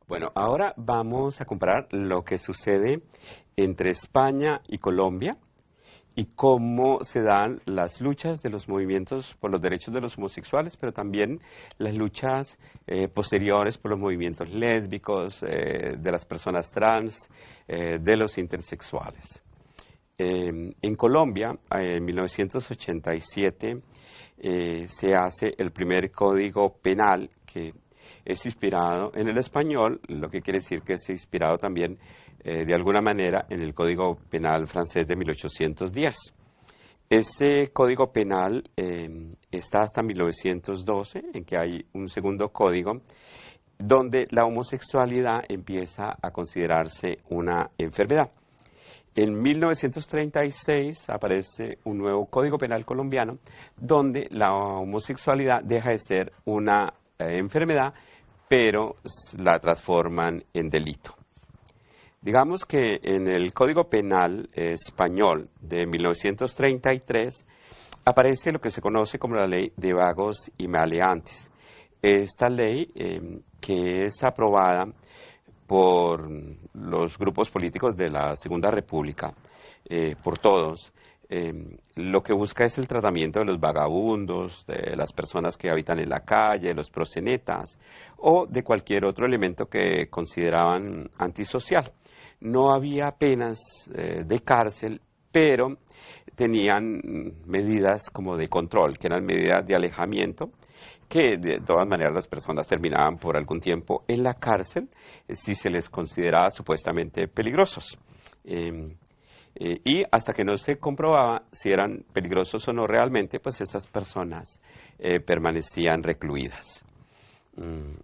Bueno, ahora vamos a comparar lo que sucede entre España y Colombia y cómo se dan las luchas de los movimientos por los derechos de los homosexuales, pero también las luchas posteriores por los movimientos lésbicos, de las personas trans, de los intersexuales. En Colombia, en 1987, se hace el primer código penal que es inspirado en el español, lo que quiere decir que es inspirado también de alguna manera en el Código Penal francés de 1810. Este Código Penal está hasta 1912, en que hay un segundo código, donde la homosexualidad empieza a considerarse una enfermedad. En 1936 aparece un nuevo Código Penal colombiano, donde la homosexualidad deja de ser una enfermedad, pero la transforman en delito. Digamos que en el Código Penal español de 1933 aparece lo que se conoce como la Ley de Vagos y Maleantes. Esta ley, que es aprobada por los grupos políticos de la Segunda República, por todos, lo que busca es el tratamiento de los vagabundos, de las personas que habitan en la calle, los proxenetas o de cualquier otro elemento que consideraban antisocial. No había penas de cárcel, pero tenían medidas como de control, que eran medidas de alejamiento, que de todas maneras las personas terminaban por algún tiempo en la cárcel si se les consideraba supuestamente peligrosos. Y hasta que no se comprobaba si eran peligrosos o no realmente, pues esas personas permanecían recluidas. En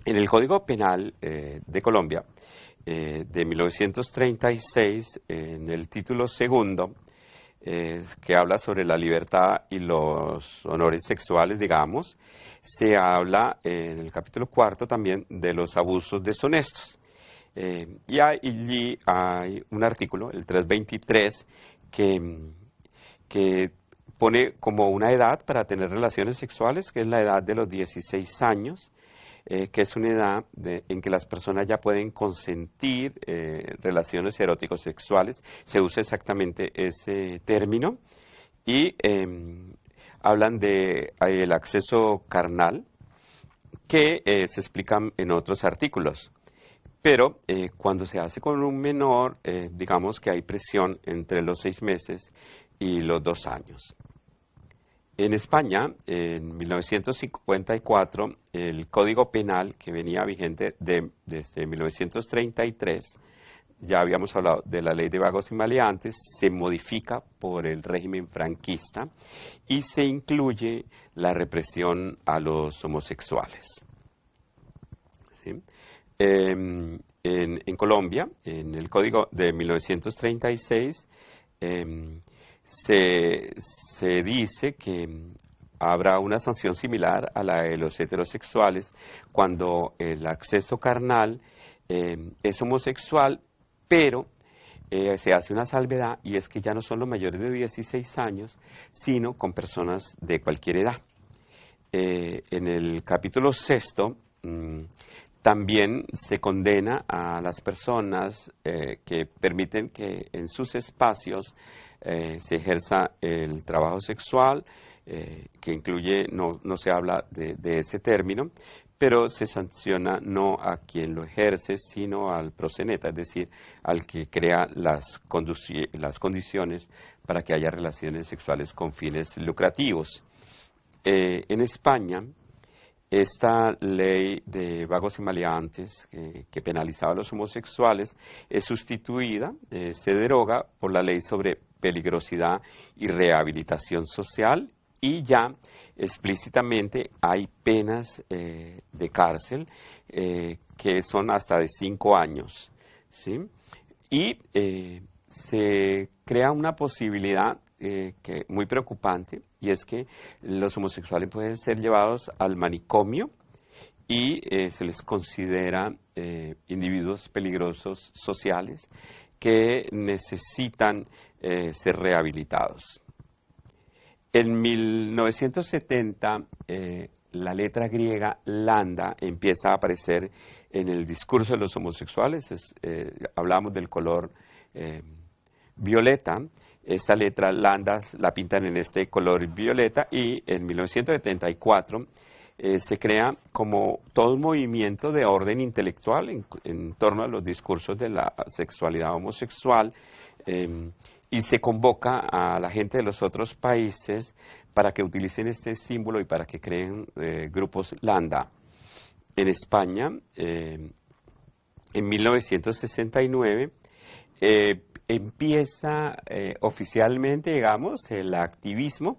el Código Penal de Colombia, de 1936, en el título segundo, que habla sobre la libertad y los honores sexuales, digamos, se habla en el capítulo cuarto también de los abusos deshonestos. Y allí hay un artículo, el 323, que pone como una edad para tener relaciones sexuales, que es la edad de los 16 años, que es una edad en que las personas ya pueden consentir relaciones eróticos sexuales. Se usa exactamente ese término y hablan de el acceso carnal, que se explican en otros artículos. Pero cuando se hace con un menor, digamos que hay presión entre los 6 meses y los 2 años. En España, en 1954, el Código Penal, que venía vigente desde 1933, ya habíamos hablado de la Ley de Vagos y Maleantes, se modifica por el régimen franquista y se incluye la represión a los homosexuales. ¿Sí? En Colombia, en el Código de 1936, se dice que habrá una sanción similar a la de los heterosexuales cuando el acceso carnal es homosexual, pero se hace una salvedad, y es que ya no son los mayores de 16 años, sino con personas de cualquier edad. En el capítulo sexto, también se condena a las personas que permiten que en sus espacios se ejerza el trabajo sexual, que incluye, no se habla de ese término, pero se sanciona no a quien lo ejerce, sino al proxeneta, es decir, al que crea las condiciones para que haya relaciones sexuales con fines lucrativos. En España, esta ley de vagos y maleantes que penalizaba a los homosexuales es sustituida, se deroga por la ley sobre peligrosidad y rehabilitación social, y ya explícitamente hay penas de cárcel que son hasta de 5 años, ¿sí? Y se crea una posibilidad muy preocupante, y es que los homosexuales pueden ser llevados al manicomio y se les considera individuos peligrosos sociales que necesitan ser rehabilitados. En 1970 la letra griega lambda empieza a aparecer en el discurso de los homosexuales. Hablamos del color violeta. Esta letra lambda la pintan en este color violeta y en 1974 se crea como todo un movimiento de orden intelectual en torno a los discursos de la sexualidad homosexual y se convoca a la gente de los otros países para que utilicen este símbolo y para que creen grupos lambda. En España, en 1969, empieza oficialmente, digamos, el activismo,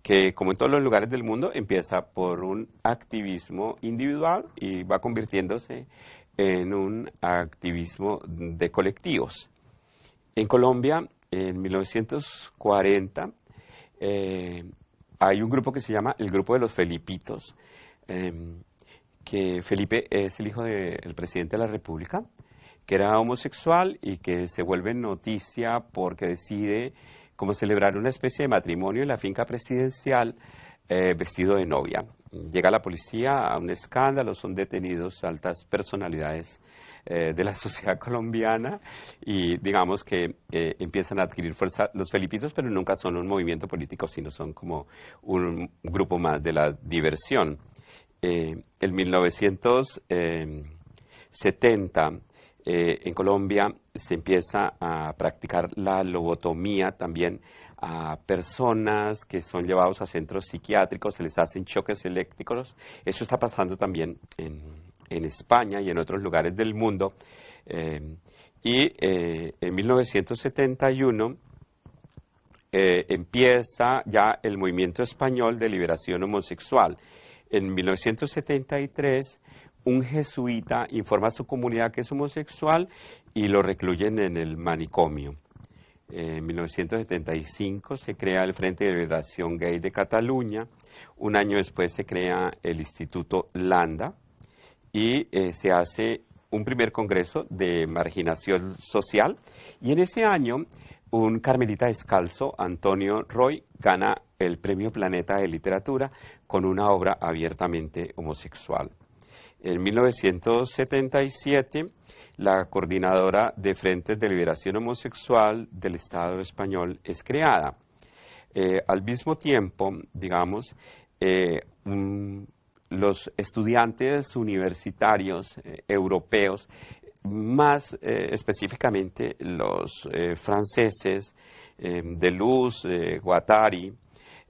que como en todos los lugares del mundo, empieza por un activismo individual y va convirtiéndose en un activismo de colectivos. En Colombia, en 1940, hay un grupo que se llama el Grupo de los Felipitos, que Felipe es el hijo del presidente de la República, que era homosexual y que se vuelve noticia porque decide como celebrar una especie de matrimonio en la finca presidencial vestido de novia. Llega la policía a un escándalo, son detenidos altas personalidades de la sociedad colombiana y digamos que empiezan a adquirir fuerza los Felipitos, pero nunca son un movimiento político, sino son como un grupo más de la diversión. En 1970 en Colombia se empieza a practicar la lobotomía también a personas que son llevados a centros psiquiátricos, se les hacen choques eléctricos. Eso está pasando también en España y en otros lugares del mundo. En 1971 empieza ya el movimiento español de liberación homosexual. En 1973 un jesuita informa a su comunidad que es homosexual y lo recluyen en el manicomio. En 1975 se crea el Frente de Liberación Gay de Cataluña. Un año después se crea el Instituto Landa y se hace un primer congreso de marginación social. Y en ese año un carmelita descalzo, Antonio Roy, gana el Premio Planeta de Literatura con una obra abiertamente homosexual. En 1977, la coordinadora de Frentes de Liberación Homosexual del Estado español es creada. Al mismo tiempo, digamos, los estudiantes universitarios europeos, más específicamente los franceses, Deleuze, Guattari,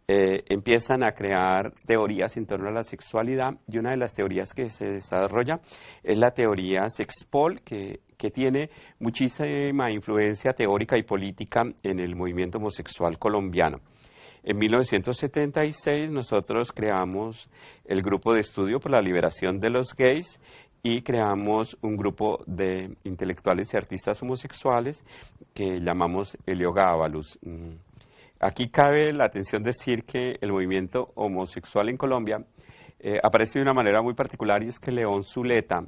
empiezan a crear teorías en torno a la sexualidad y una de las teorías que se desarrolla es la teoría sexpol que tiene muchísima influencia teórica y política en el movimiento homosexual colombiano. En 1976 nosotros creamos el Grupo de Estudio por la Liberación de los Gays y creamos un grupo de intelectuales y artistas homosexuales que llamamos Heliogábalus. Aquí cabe la atención decir que el movimiento homosexual en Colombia aparece de una manera muy particular y es que León Zuleta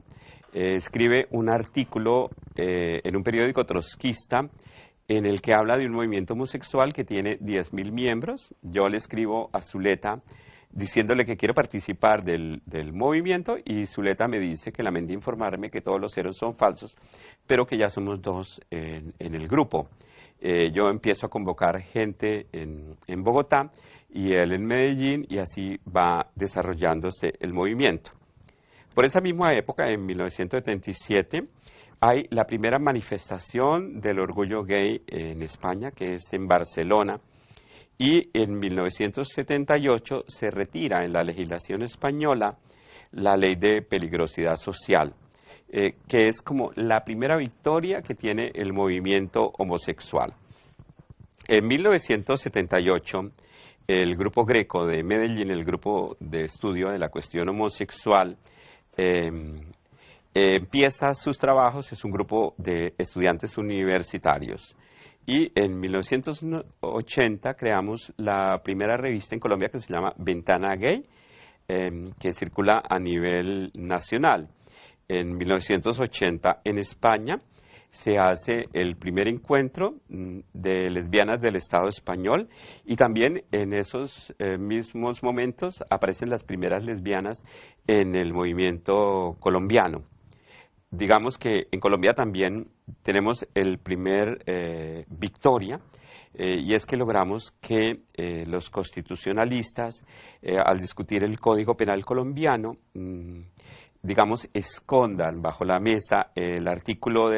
escribe un artículo en un periódico trotskista en el que habla de un movimiento homosexual que tiene 10.000 miembros. Yo le escribo a Zuleta diciéndole que quiero participar del movimiento y Zuleta me dice que lamenta informarme que todos los ceros son falsos, pero que ya somos 2 en el grupo. Yo empiezo a convocar gente en Bogotá y él en Medellín y así va desarrollándose el movimiento. Por esa misma época, en 1977, hay la primera manifestación del orgullo gay en España, que es en Barcelona, y en 1978 se retira en la legislación española la ley de peligrosidad social, que es como la primera victoria que tiene el movimiento homosexual. En 1978, el Grupo Greco de Medellín, el Grupo de Estudio de la Cuestión Homosexual, empieza sus trabajos, es un grupo de estudiantes universitarios. Y en 1980 creamos la primera revista en Colombia que se llama Ventana Gay, que circula a nivel nacional. En 1980 en España se hace el primer encuentro de lesbianas del Estado español y también en esos mismos momentos aparecen las primeras lesbianas en el movimiento colombiano. Digamos que en Colombia también tenemos el primer victoria, y es que logramos que los constitucionalistas, al discutir el Código Penal colombiano, digamos, escondan bajo la mesa el artículo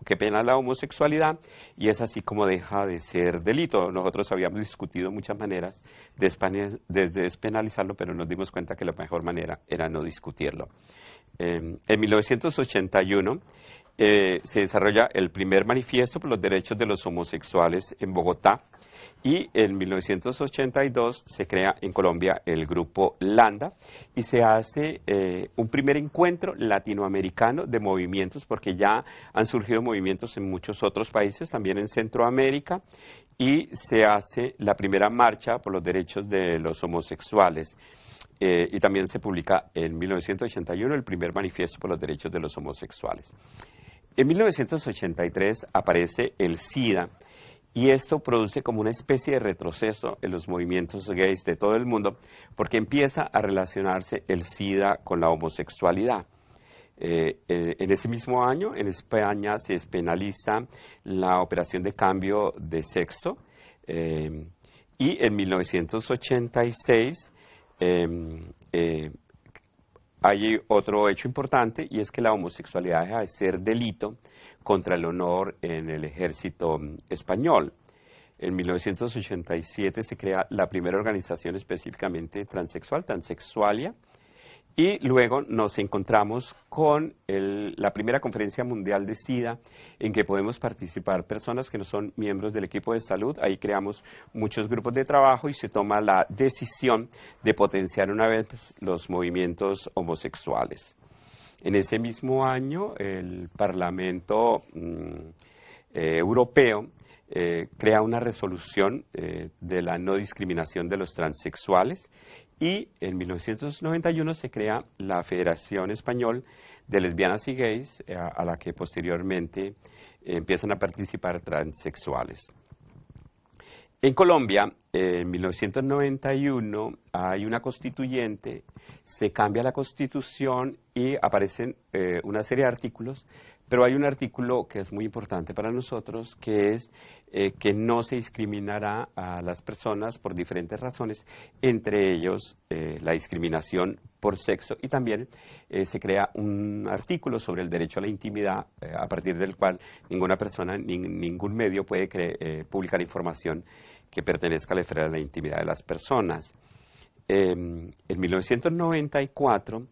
que pena la homosexualidad, y es así como deja de ser delito. Nosotros habíamos discutido muchas maneras de despenalizarlo, pero nos dimos cuenta que la mejor manera era no discutirlo. En 1981 se desarrolla el primer manifiesto por los derechos de los homosexuales en Bogotá, y en 1982 se crea en Colombia el grupo Landa y se hace un primer encuentro latinoamericano de movimientos, porque ya han surgido movimientos en muchos otros países, también en Centroamérica, y se hace la primera marcha por los derechos de los homosexuales. Y también se publica en 1981 el primer manifiesto por los derechos de los homosexuales. En 1983 aparece el SIDA, y esto produce como una especie de retroceso en los movimientos gays de todo el mundo, porque empieza a relacionarse el SIDA con la homosexualidad. En ese mismo año, en España se despenaliza la operación de cambio de sexo, y en 1986 hay otro hecho importante, y es que la homosexualidad deja de ser delito contra el honor en el ejército español. En 1987 se crea la primera organización específicamente transexual, Transexualia, y luego nos encontramos con la primera conferencia mundial de SIDA, en que podemos participar personas que no son miembros del equipo de salud. Ahí creamos muchos grupos de trabajo y se toma la decisión de potenciar una vez los movimientos homosexuales. En ese mismo año, el Parlamento Europeo crea una resolución de la no discriminación de los transexuales, y en 1991 se crea la Federación Española de Lesbianas y Gays, a la que posteriormente empiezan a participar transexuales. En Colombia, en 1991, hay una constituyente, se cambia la constitución y aparecen una serie de artículos, pero hay un artículo que es muy importante para nosotros, que es que no se discriminará a las personas por diferentes razones, entre ellos la discriminación por sexo, y también se crea un artículo sobre el derecho a la intimidad, a partir del cual ninguna persona, ningún medio puede publicar información que pertenezca a la esfera de la intimidad de las personas. En 1994,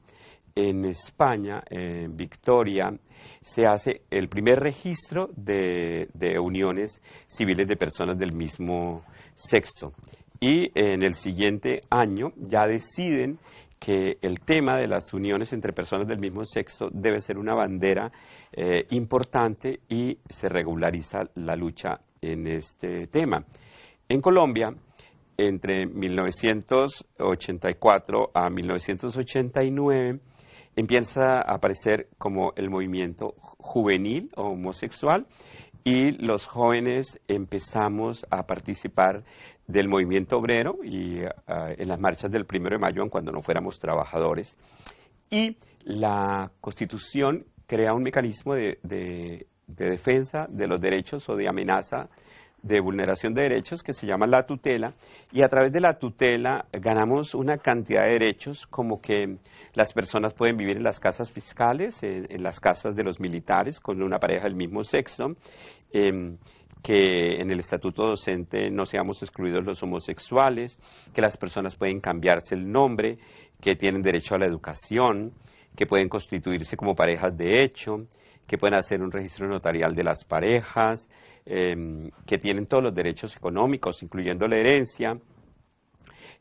en España, en Victoria, se hace el primer registro de uniones civiles de personas del mismo sexo. Y en el siguiente año ya deciden que el tema de las uniones entre personas del mismo sexo debe ser una bandera importante, y se regulariza la lucha en este tema. En Colombia, entre 1984 a 1989, empieza a aparecer como el movimiento juvenil o homosexual, y los jóvenes empezamos a participar del movimiento obrero y en las marchas del 1 de mayo, aun cuando no fuéramos trabajadores. Y la Constitución crea un mecanismo de defensa de los derechos o de amenaza de vulneración de derechos, que se llama la tutela, y a través de la tutela ganamos una cantidad de derechos, como que las personas pueden vivir en las casas fiscales, en las casas de los militares con una pareja del mismo sexo, que en el estatuto docente no seamos excluidos los homosexuales, que las personas pueden cambiarse el nombre, que tienen derecho a la educación, que pueden constituirse como parejas de hecho, que pueden hacer un registro notarial de las parejas, que tienen todos los derechos económicos, incluyendo la herencia,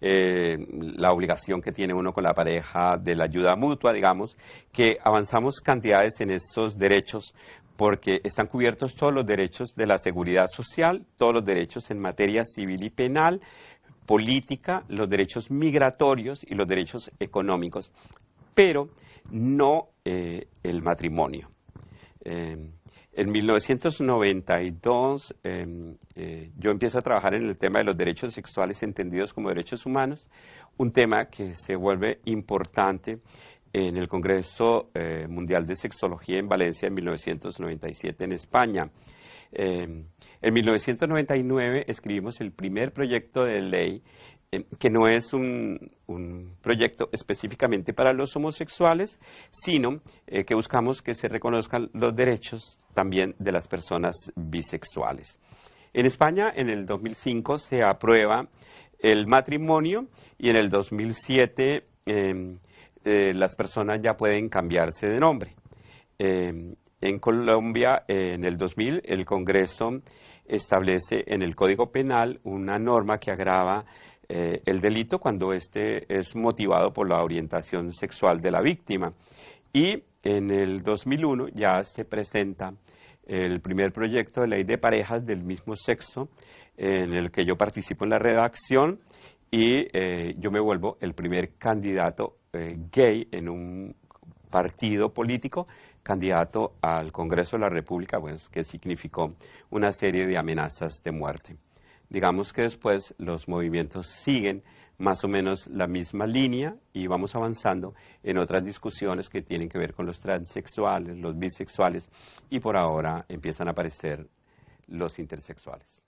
la obligación que tiene uno con la pareja de la ayuda mutua, digamos, que avanzamos cantidades en esos derechos, porque están cubiertos todos los derechos de la seguridad social, todos los derechos en materia civil y penal, política, los derechos migratorios y los derechos económicos, pero no el matrimonio. En 1992 yo empiezo a trabajar en el tema de los derechos sexuales entendidos como derechos humanos, un tema que se vuelve importante en el Congreso Mundial de Sexología en Valencia en 1997 en España. En 1999 escribimos el primer proyecto de ley que no es un proyecto específicamente para los homosexuales, sino que buscamos que se reconozcan los derechos también de las personas bisexuales. En España, en el 2005, se aprueba el matrimonio y en el 2007 las personas ya pueden cambiarse de nombre. En Colombia, en el 2000, el Congreso establece en el Código Penal una norma que agrava el delito cuando éste es motivado por la orientación sexual de la víctima. Y en el 2001 ya se presenta el primer proyecto de ley de parejas del mismo sexo, en el que yo participo en la redacción y yo me vuelvo el primer candidato gay en un partido político, candidato al Congreso de la República, pues, que significó una serie de amenazas de muerte. Digamos que después los movimientos siguen más o menos la misma línea y vamos avanzando en otras discusiones que tienen que ver con los transexuales, los bisexuales y por ahora empiezan a aparecer los intersexuales.